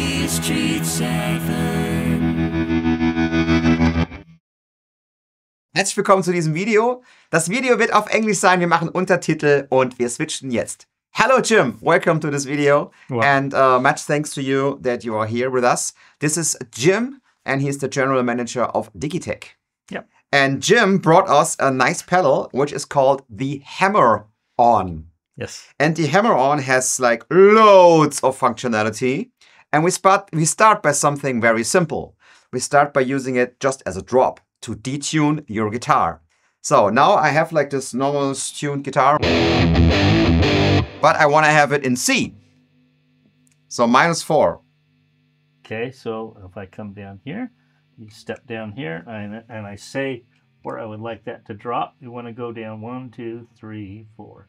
die Streets safer. Herzlich willkommen zu diesem Video. Das Video wird auf Englisch sein, wir machen Untertitel und wir switchen jetzt. Hello Jim, welcome to this video. Wow. And much thanks to you that you are here with us. This is Jim and he's the general manager of Digitech. Yep. And Jim brought us a nice pedal which is called the HammerOn. Yes. And the HammerOn has like loads of functionality. And we start by something very simple. We start by using it just as a drop to detune your guitar. So now I have like this normal tuned guitar, but I want to have it in C. So -4. Okay, so if I come down here, you step down here, and I say where I would like that to drop. You want to go down 1, 2, 3, 4.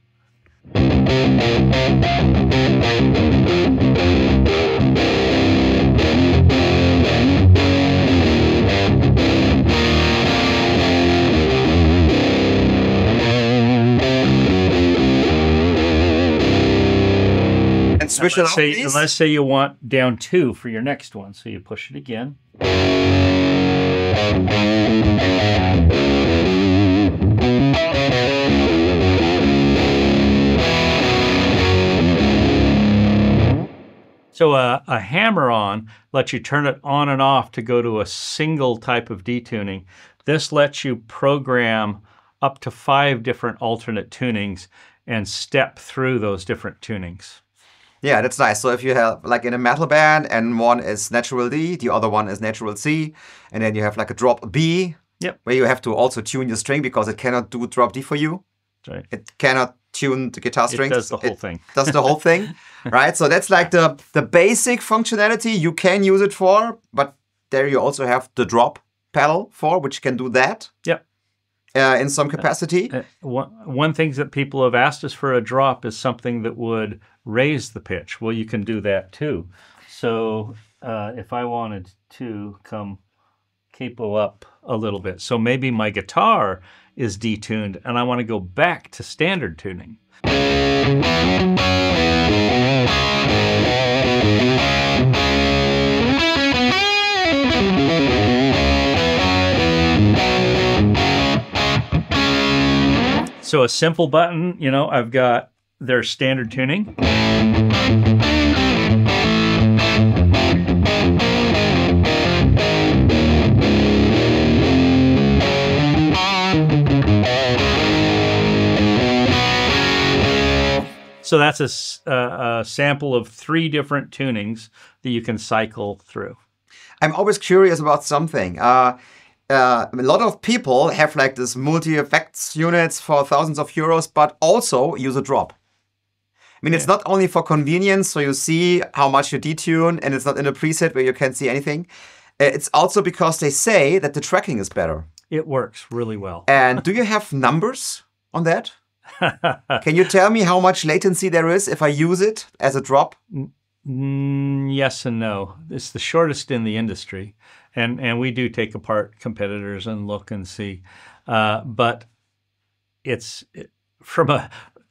And switch it up, please. And let's say you want down 2 for your next one. So you push it again. So a HammerOn lets you turn it on and off to go to a single type of detuning. This lets you program up to 5 different alternate tunings and step through those different tunings. Yeah, that's nice. So if you have like in a metal band and one is natural D, the other one is natural C, and then you have like a drop B, yep, where you have to also tune your string because it cannot do drop D for you. That's right. It cannot tune the guitar strings. It does the whole thing. Does the whole thing, right? So that's like the basic functionality you can use it for, but there you also have the drop pedal for, which can do that. Yep. In some capacity. One thing that people have asked us for a drop is something that would raise the pitch. Well, you can do that too. So if I wanted to come capo up a little bit, so maybe my guitar is detuned and I want to go back to standard tuning. So a simple button, you know, I've got their standard tuning. So that's a sample of 3 different tunings that you can cycle through. I'm always curious about something. A lot of people have like this multi-effects units for thousands of euros, but also use a drop. I mean, it's not only for convenience, so you see how much you detune, and it's not in a preset where you can't see anything. It's also because they say that the tracking is better. It works really well. And do you have numbers on that? Can you tell me how much latency there is if I use it as a drop? Yes and no. It's the shortest in the industry. And we do take apart competitors and look and see. But from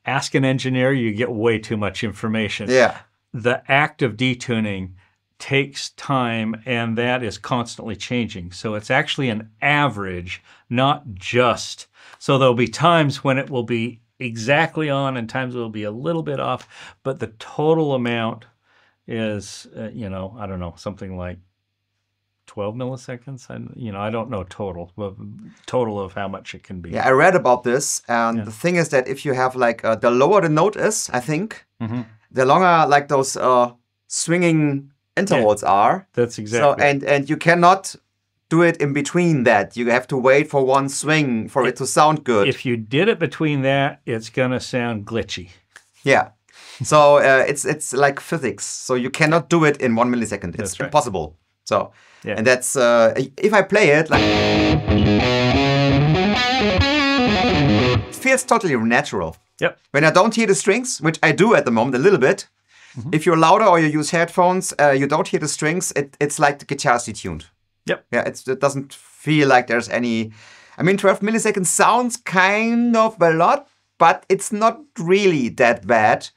ask an engineer, you get way too much information. Yeah. The act of detuning takes time, and that is constantly changing. So it's actually an average, not just. So there'll be times when it will be exactly on and times it will be a little bit off, but the total amount is, you know, I don't know, something like 12 milliseconds. I don't know total of how much it can be. Yeah, I read about this, and the thing is that if you have like the lower the note is, I think, the longer like those swinging intervals are. That's exactly. So and you cannot do it in between that. You have to wait for one swing for it to sound good. If you did it between that, it's gonna sound glitchy. Yeah. So it's like physics. So you cannot do it in 1 millisecond. It's impossible. So and that's if I play it like it feels totally natural. Yep. When I don't hear the strings, which I do at the moment a little bit, if you're louder or you use headphones, you don't hear the strings. It's like the guitar is detuned. Yep. Yeah, it doesn't feel like there's any. I mean, 12 milliseconds sounds kind of a lot, but it's not really that bad.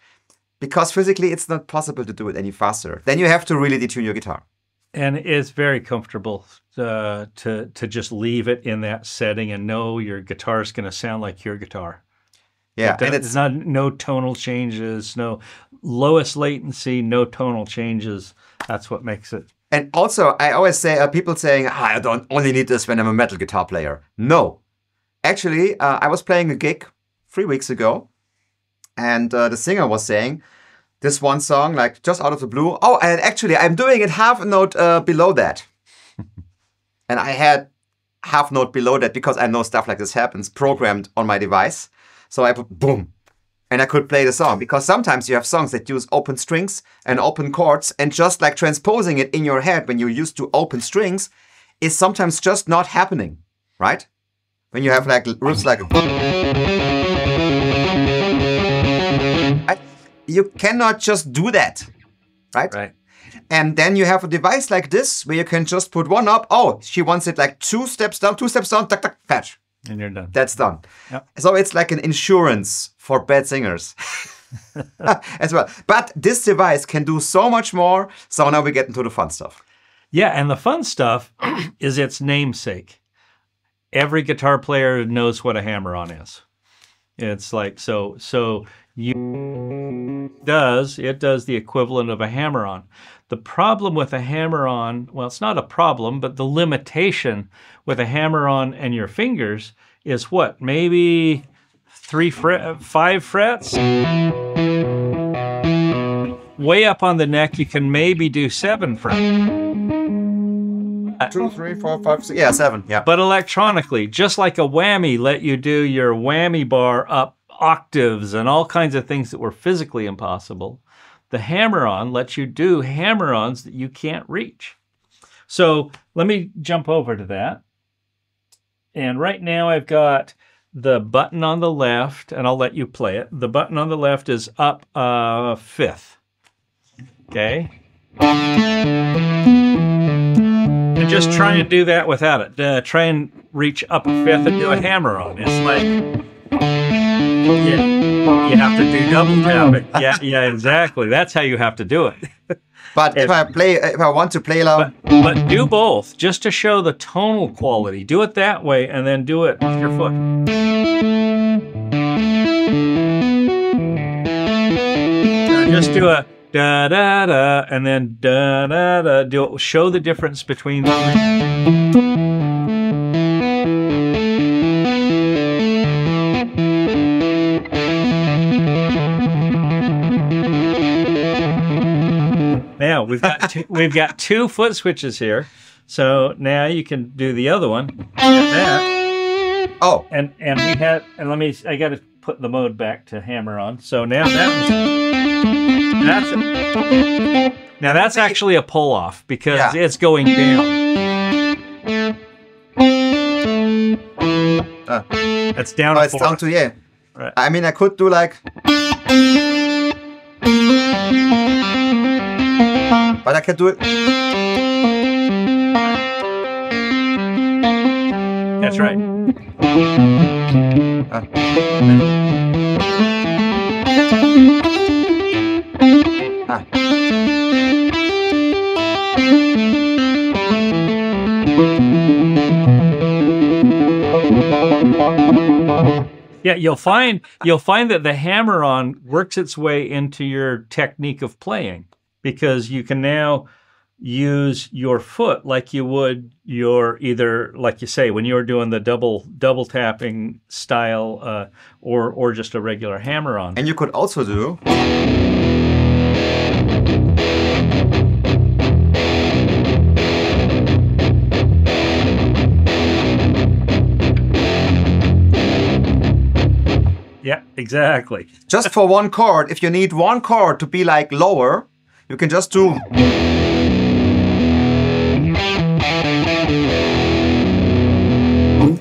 because physically it's not possible to do it any faster. Then you have to really detune your guitar. And it's very comfortable to just leave it in that setting and know your guitar is going to sound like your guitar. Yeah, and it's not no tonal changes, no lowest latency, no tonal changes. That's what makes it. And also, I always say, people saying, I don't only need this when I'm a metal guitar player. No. Actually, I was playing a gig 3 weeks ago, and the singer was saying this one song, like just out of the blue. Oh, and actually, I'm doing it half a note below that. And I had half note below that because I know stuff like this happens programmed on my device. So I put boom. And I could play the song, because sometimes you have songs that use open strings and open chords, and just like transposing it in your head when you're used to open strings is sometimes just not happening, right? When you have like riffs like you cannot just do that, right? Right. And then you have a device like this where you can just put one up. Oh, she wants it like 2 steps down, tuck, tuck, fetch. And you're done. That's done. Yep. So it's like an insurance for bad singers as well. But this device can do so much more. So now we get into the fun stuff. Yeah, and the fun stuff is its namesake. Every guitar player knows what a hammer-on is. It's like, so it does the equivalent of a hammer-on. The problem with a hammer-on, well, it's not a problem, but the limitation with a hammer-on and your fingers is what? Maybe 5 frets? Way up on the neck, you can maybe do 7 frets. 2, 3, 4, 5, 6. Yeah, 7. Yeah. But electronically, just like a whammy let you do your whammy bar up octaves and all kinds of things that were physically impossible, the hammer-on lets you do hammer-ons that you can't reach. So let me jump over to that. And right now I've got the button on the left, and I'll let you play it. The button on the left is up a 5th. Okay? And just try and do that without it. Try and reach up a 5th and do a hammer-on. It's like, yeah, you have to do double tapping. Yeah, exactly. That's how you have to do it. But if I want to play loud, but do both just to show the tonal quality. Do it that way, and then do it with your foot. Just do a da da da, and then da da da. Do it. Show the difference between them. Now we've got 2 foot switches here, so now you can do the other one. Like that. Oh, and I got to put the mode back to hammer on. So now that's actually a pull off because it's going down. It's down. Oh, it's down to yeah. Right. I mean, I could do like. But I can do it. That's right. Yeah, you'll find that the hammer-on works its way into your technique of playing, because you can now use your foot like you would your either, like you say, when you're doing the double tapping style or just a regular hammer-on. And you could also do. Yeah, exactly. Just for one chord, if you need one chord to be like lower, you can just do.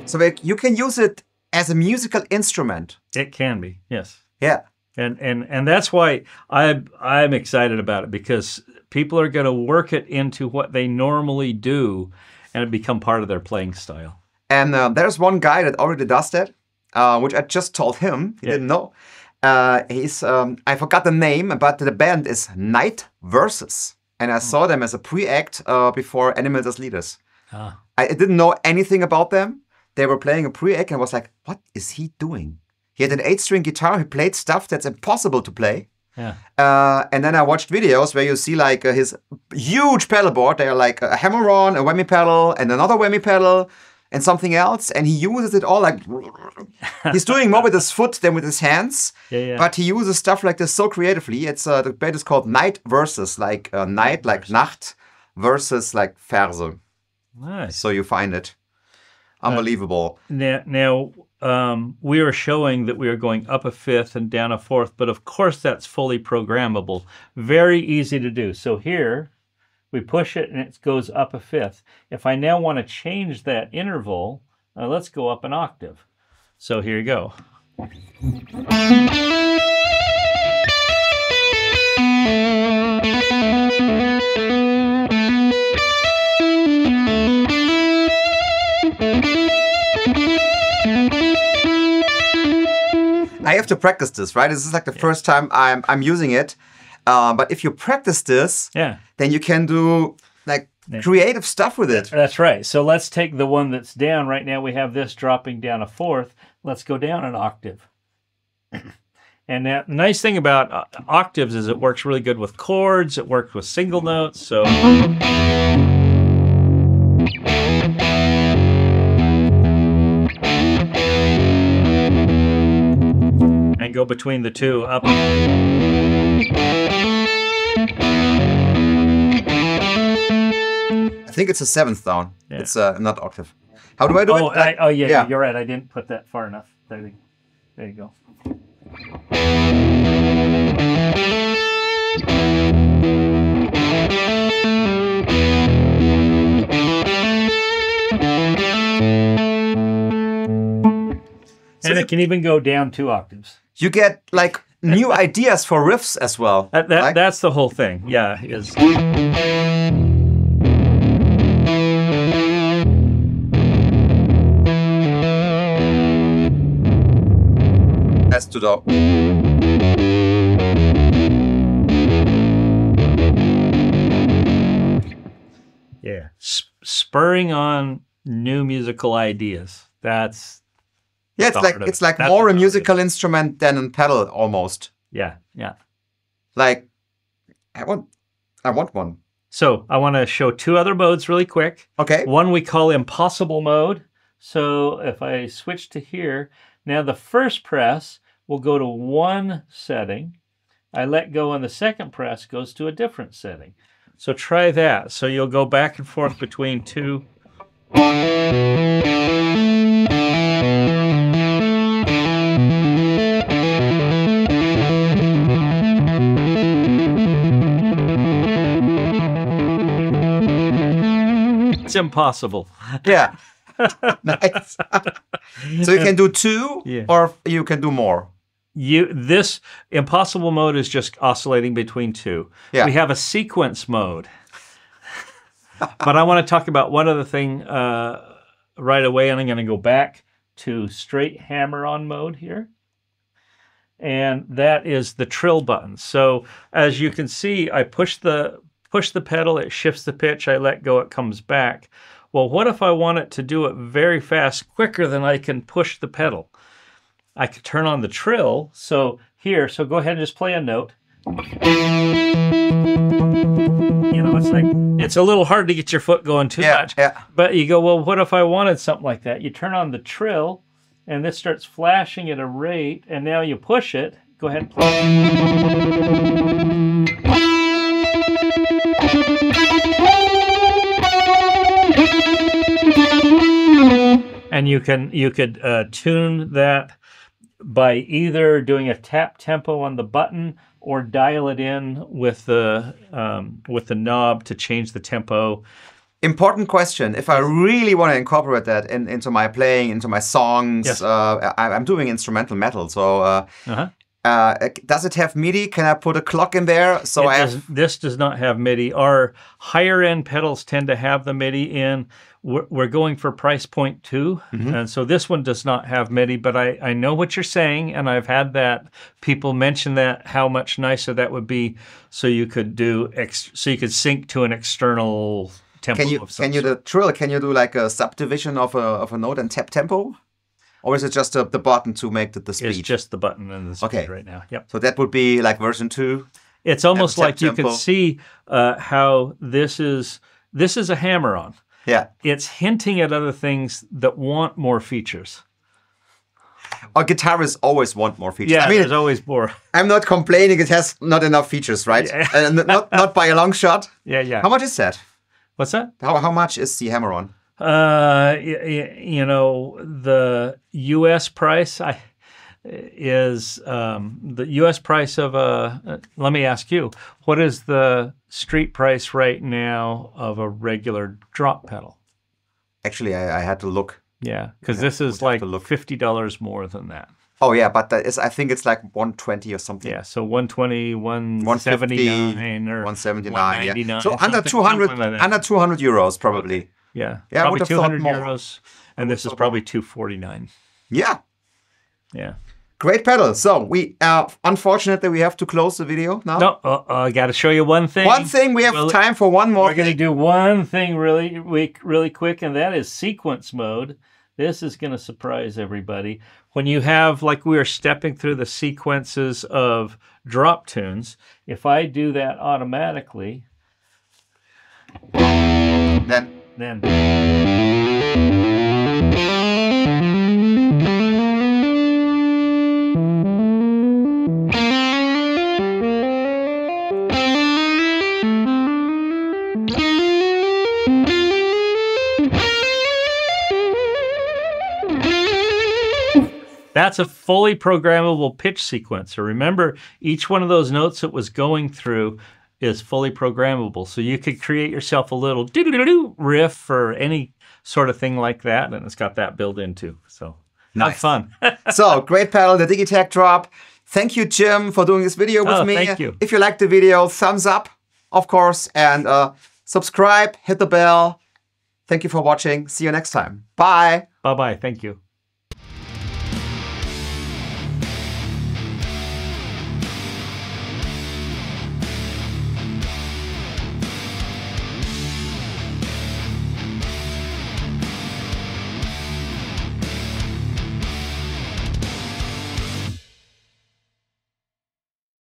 So you can use it as a musical instrument. It can be, yes. Yeah. And that's why I'm excited about it, because people are going to work it into what they normally do and it become part of their playing style. And there's one guy that already does that, which I just told him. He didn't know. He's I forgot the name, but the band is Night Versus, and I saw them as a pre-act before Animals as Leaders. I didn't know anything about them. They were playing a pre-act, and I was like, "What is he doing?" He had an 8-string guitar. He played stuff that's impossible to play. Yeah. And then I watched videos where you see like his huge pedal board. They are like a HammerOn, a whammy pedal, and another whammy pedal, and something else. And he uses it all like he's doing more with his foot than with his hands. Yeah. But he uses stuff like this so creatively. It's the band is called Night Versus, like night, like Nacht, versus like Verse. Nice. So you find it unbelievable. Now we are showing that we are going up a fifth and down a fourth, but of course that's fully programmable. Very easy to do. So here we push it and it goes up a fifth. If I now want to change that interval, let's go up an octave. So here you go. I have to practice this, right? This is like the first time I'm using it. But if you practice this, then you can do like creative stuff with it. That's right. So let's take the one that's down. Right now we have this dropping down a fourth. Let's go down an octave. And the nice thing about octaves is it works really good with chords. It works with single notes. So. And go between the two up. I think it's a seventh down. Yeah. It's not octave. How do I do it? Oh, yeah, you're right. I didn't put that far enough. There you go. And it can even go down 2 octaves. You get like new ideas for riffs as well. That's the whole thing. Yeah. That's to do. Yeah. Spurring on new musical ideas. That's. Yeah, it's like more a musical instrument than a pedal almost. Yeah. Like, I want one. So I want to show 2 other modes really quick. Okay. One we call impossible mode. So if I switch to here, now the first press will go to one setting. I let go and the second press goes to a different setting. So try that. So you'll go back and forth between 2. It's impossible. Yeah. Nice. So you can do 2 or you can do more. This impossible mode is just oscillating between 2. Yeah. We have a sequence mode. But I want to talk about one other thing right away, and I'm going to go back to straight HammerOn mode here. And that is the trill button. So as you can see, I push the pedal, it shifts the pitch, I let go, it comes back. Well, what if I want it to do it very fast, quicker than I can push the pedal? I could turn on the trill. So here, so go ahead and just play a note. You know, it's a little hard to get your foot going too much. Yeah. But you go, well, what if I wanted something like that? You turn on the trill, and this starts flashing at a rate, and now you push it. Go ahead and play. And you could tune that by either doing a tap tempo on the button or dial it in with the knob to change the tempo. Important question. If I really want to incorporate that into my playing, into my songs, I'm doing instrumental metal. So Does it have MIDI? Can I put a clock in there? So this does not have MIDI. Our higher end pedals tend to have the MIDI in. We're going for price point 2. And so this one does not have MIDI, but I know what you're saying, and I've had that people mention that how much nicer that would be. So you could so you could sync to an external tempo of some Can you do trill? Can you do like a subdivision of a note and tap tempo? Or is it just the button to make the speed? It's just the button and the speed right now. Yep. So that would be like version 2. It's almost like you can see how this is a HammerOn. Yeah. It's hinting at other things that want more features. Our guitarists always want more features. Yeah, I mean, there's always more. I'm not complaining it has not enough features, right? Yeah. Not by a long shot. Yeah. How much is that? What's that? How much is the HammerOn? You know, the U.S. price is the U.S. price of a. Let me ask you, what is the street price right now of a regular drop pedal? Actually, I had to look. Yeah, because this is like $50 more than that. Oh yeah, but I think it's like 120 or something. Yeah, so 120, 179 or 179. Yeah. 199. So under 200, under 200 euros probably. Yeah, yeah, probably I would have 200 thought euros, and this is probably 249. Yeah. Yeah. Great pedal. So we unfortunately we have to close the video now. No, I got to show you one thing. One thing. We have time for one more. We're going to do one thing really quick, and that is sequence mode. This is going to surprise everybody. When you have, like we were stepping through the sequences of drop tunes, if I do that automatically, then. That's a fully programmable pitch sequencer. Remember, each one of those notes it was going through is fully programmable. So you could create yourself a little doo-doo-doo-doo riff or any sort of thing like that, and it's got that built in too. So nice. Have fun. So great pedal, the Digitech drop. Thank you, Jim, for doing this video with me. Thank you. If you liked the video, thumbs up, of course, and subscribe, hit the bell. Thank you for watching. See you next time. Bye. Bye-bye. Thank you.